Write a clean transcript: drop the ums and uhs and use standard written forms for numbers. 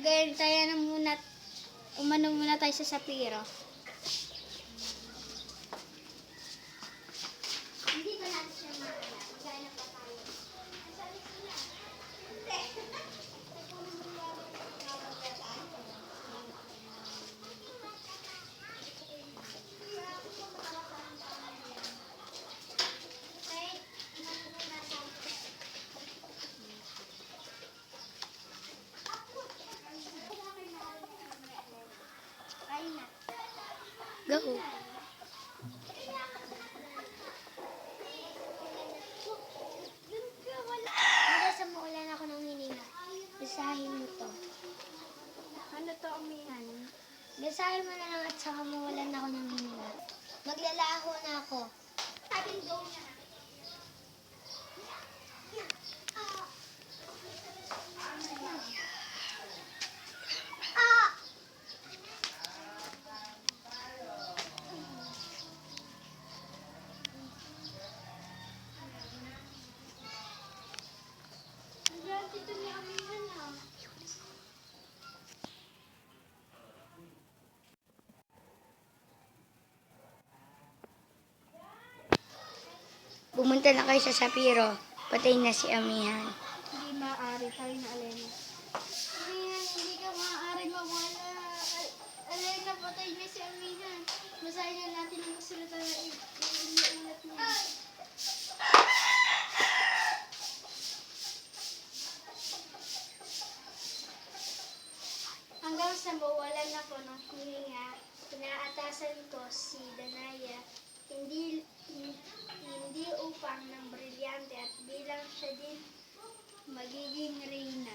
Ganyan tayo na muna. Umano muna tayo sa Sapiro. Hindi ba natin siya makakala? Magkano pa tayo? Sabi ko na. Hindi. Go. Para sa maulan ako ng hininga. Basahin mo to. Ano to, umihan? Basahin mo na lang at saka mawalan ako ng hininga. Maglalaho na ako. Sabing go na. Dito ni Amihan na. Pumunta na kayo sa Sapiro. Patay na si Amihan. Hindi maaari. Tayo na Alena. Amihan, hindi ka maaari mawala. Alena, patay na si Amihan. Basahin na natin ang kasulatan na iniulat mo. Hanggang sa mawalan ako ng hininga, pinaatasan ko si Danaya, hindi upang ng brilyante at bilang siya din magiging reyna.